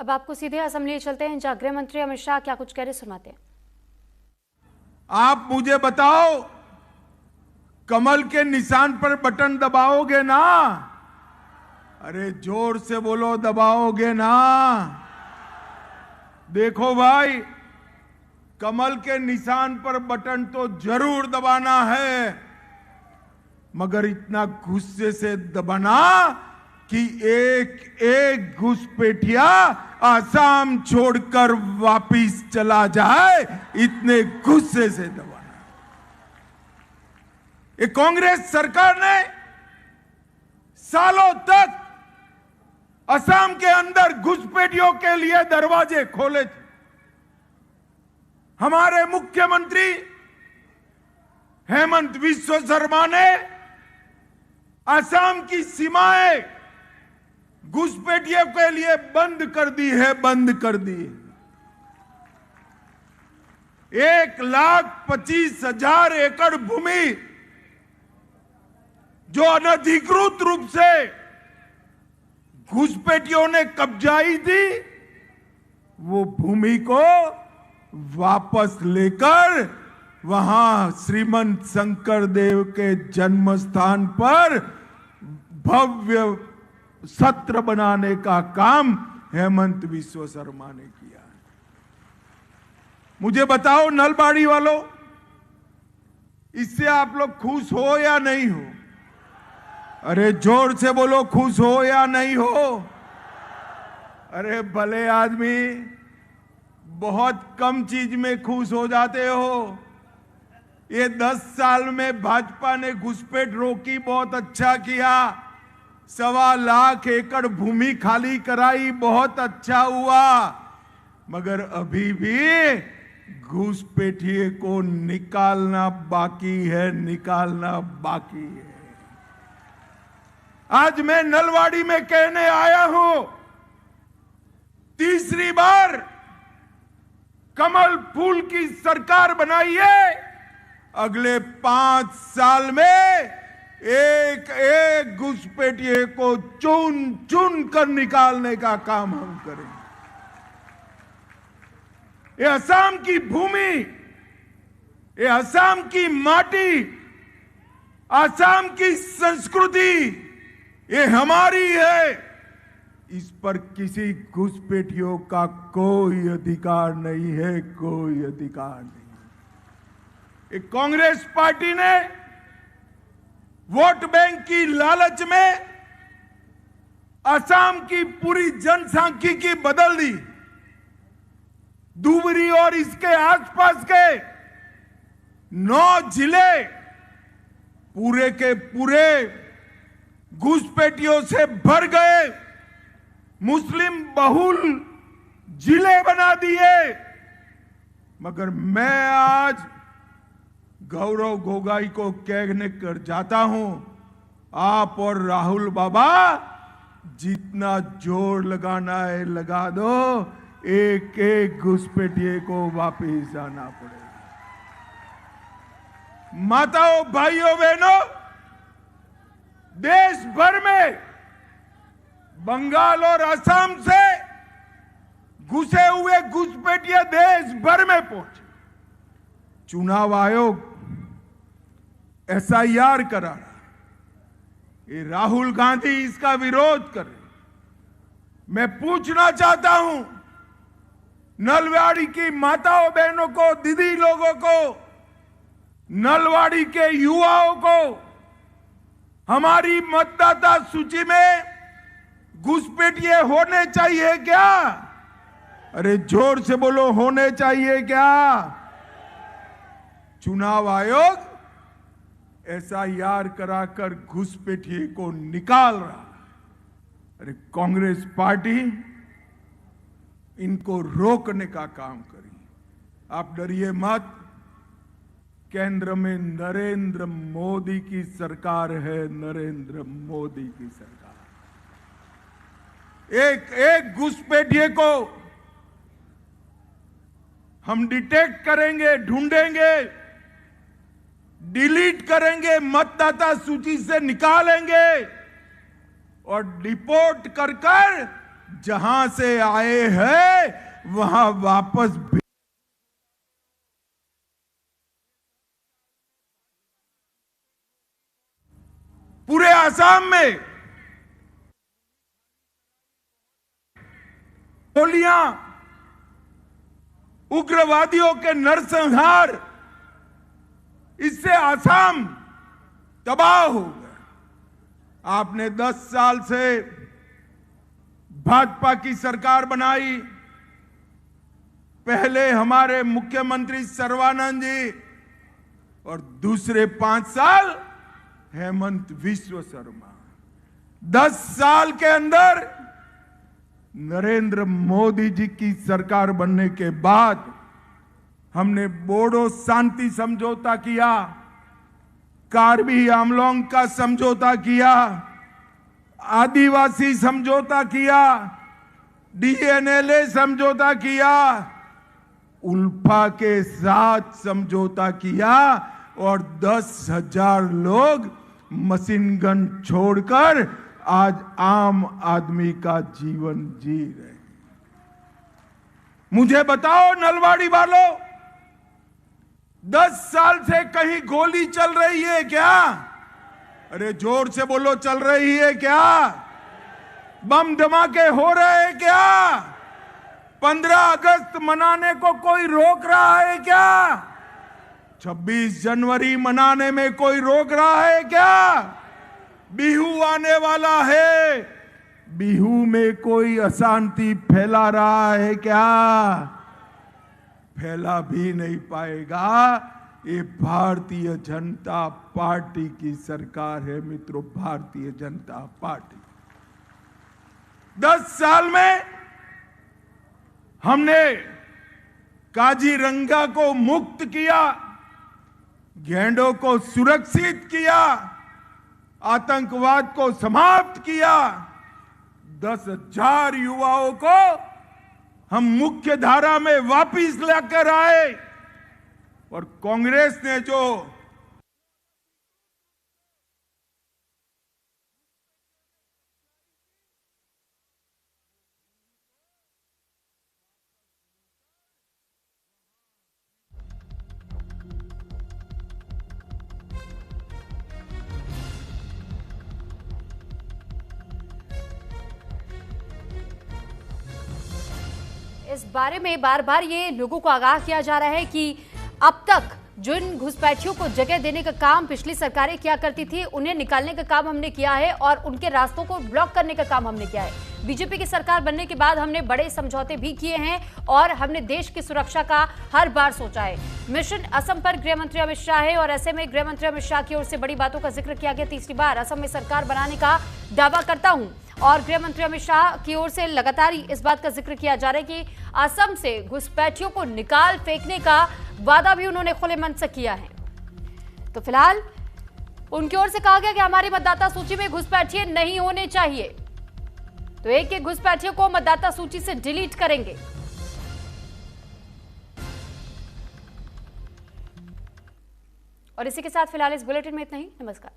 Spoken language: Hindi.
अब आपको सीधे असेंबली चलते हैं, जहां गृह मंत्री अमित शाह क्या कुछ कह रहे सुनाते हैं। आप मुझे बताओ, कमल के निशान पर बटन दबाओगे ना? अरे जोर से बोलो, दबाओगे ना? देखो भाई, कमल के निशान पर बटन तो जरूर दबाना है, मगर इतना गुस्से से दबाना कि एक एक घुसपैठिया आसाम छोड़कर वापिस चला जाए, इतने गुस्से से दबाना। ये कांग्रेस सरकार ने सालों तक असम के अंदर घुसपैठियों के लिए दरवाजे खोले थे। हमारे मुख्यमंत्री हेमंत बिस्वा शर्मा ने असम की सीमाएं घुसपैठियों के लिए बंद कर दी है, बंद कर दी। 1,25,000 एकड़ भूमि जो अनधिकृत रूप से घुसपैठियों ने कब्जाई थी, वो भूमि को वापस लेकर वहां श्रीमंत शंकर देव के जन्म स्थान पर भव्य सत्र बनाने का काम हेमंत बिस्वा शर्मा ने किया। मुझे बताओ नलबाड़ी वालों, इससे आप लोग खुश हो या नहीं हो? अरे जोर से बोलो, खुश हो या नहीं हो? अरे भले आदमी, बहुत कम चीज में खुश हो जाते हो। ये 10 साल में भाजपा ने घुसपैठ रोकी, बहुत अच्छा किया। 1.25 लाख एकड़ भूमि खाली कराई, बहुत अच्छा हुआ। मगर अभी भी घुसपैठिए को निकालना बाकी है, निकालना बाकी है। आज मैं नलवाड़ी में कहने आया हूं, तीसरी बार कमल फूल की सरकार बनाइए। अगले 5 साल में एक एक घुसपैठिए को चुन चुन कर निकालने का काम हम करेंगे। ये असम की भूमि, ये असम की माटी, असम की संस्कृति, ये हमारी है। इस पर किसी घुसपैठियों का कोई अधिकार नहीं है, कोई अधिकार नहीं। एक कांग्रेस पार्टी ने वोट बैंक की लालच में असम की पूरी जनसांख्यिकी बदल दी। धुबरी और इसके आसपास के 9 जिले पूरे के पूरे घुसपैठियों से भर गए, मुस्लिम बहुल जिले बना दिए। मगर मैं आज गौरव गोगोई को कहने कर जाता हूं, आप और राहुल बाबा जितना जोर लगाना है लगा दो, एक एक घुसपैठिए को वापिस आना पड़ेगा। माताओं, भाइयों, बहनों, देश भर में बंगाल और असम से घुसे हुए घुसपैठिए देश भर में पहुंचे। चुनाव आयोग SIR करा रहा, ये राहुल गांधी इसका विरोध कर रहे। मैं पूछना चाहता हूं नलवाड़ी की माताओं बहनों को, दीदी लोगों को, नलवाड़ी के युवाओं को, हमारी मतदाता सूची में घुसपैठिए होने चाहिए क्या? अरे जोर से बोलो, होने चाहिए क्या? चुनाव आयोग SIR कराकर घुसपैठिए को निकाल रहा। अरे कांग्रेस पार्टी इनको रोकने का काम करी। आप डरिए मत, केंद्र में नरेंद्र मोदी की सरकार है, नरेंद्र मोदी की सरकार। एक एक घुसपैठिए को हम डिटेक्ट करेंगे, ढूंढेंगे, डिलीट करेंगे, मतदाता सूची से निकालेंगे और डिपोर्ट कर जहां से आए हैं वहां वापस पूरे आसाम में गोलियां, उग्रवादियों के नरसंहार, इससे आसाम तबाह हो गया। आपने 10 साल से भाजपा की सरकार बनाई। पहले हमारे मुख्यमंत्री सर्बानंद जी और दूसरे 5 साल हेमंत बिस्वा शर्मा। 10 साल के अंदर नरेंद्र मोदी जी की सरकार बनने के बाद हमने बोडो शांति समझौता किया, कार्बी आंगलोंग का समझौता किया, आदिवासी समझौता किया, डीएनएलए समझौता किया, उल्फा के साथ समझौता किया और 10,000 लोग मशीन गन छोड़कर आज आम आदमी का जीवन जी रहे हैं। मुझे बताओ नलवाड़ी वालों, 10 साल से कहीं गोली चल रही है क्या? अरे जोर से बोलो, चल रही है क्या? बम धमाके हो रहे हैं क्या? 15 अगस्त मनाने को कोई रोक रहा है क्या? 26 जनवरी मनाने में कोई रोक रहा है क्या? बिहू आने वाला है, बिहू में कोई अशांति फैला रहा है क्या? फैला भी नहीं पाएगा। ये भारतीय जनता पार्टी की सरकार है मित्रों, भारतीय जनता पार्टी। 10 साल में हमने काजीरंगा को मुक्त किया, गैंडों को सुरक्षित किया, आतंकवाद को समाप्त किया, 10,000 युवाओं को हम मुख्य धारा में वापस लाकर आए। और कांग्रेस ने जो इस बारे में बार बार ये लोगों को आगाह किया जा रहा है कि अब तक जिन घुसपैठियों को जगह देने का काम पिछली सरकारें किया करती थी, उन्हें निकालने का काम हमने किया है और उनके रास्तों को ब्लॉक करने का काम हमने किया है। बीजेपी की सरकार बनने के बाद हमने बड़े समझौते भी किए हैं और हमने देश की सुरक्षा का हर बार सोचा है। मिशन असम पर गृह मंत्री अमित शाह है और ऐसे में गृह मंत्री अमित शाह की ओर से बड़ी बातों का जिक्र किया गया। तीसरी बार असम में सरकार बनाने का दावा करता हूं और गृह मंत्री अमित शाह की ओर से लगातार इस बात का जिक्र किया जा रहा है कि असम से घुसपैठियों को निकाल फेंकने का वादा भी उन्होंने खुले मन से किया है। तो फिलहाल उनकी ओर से कहा गया कि हमारी मतदाता सूची में घुसपैठिए नहीं होने चाहिए, तो एक एक घुसपैठियों को मतदाता सूची से डिलीट करेंगे। और इसी के साथ फिलहाल इस बुलेटिन में इतना ही। नमस्कार।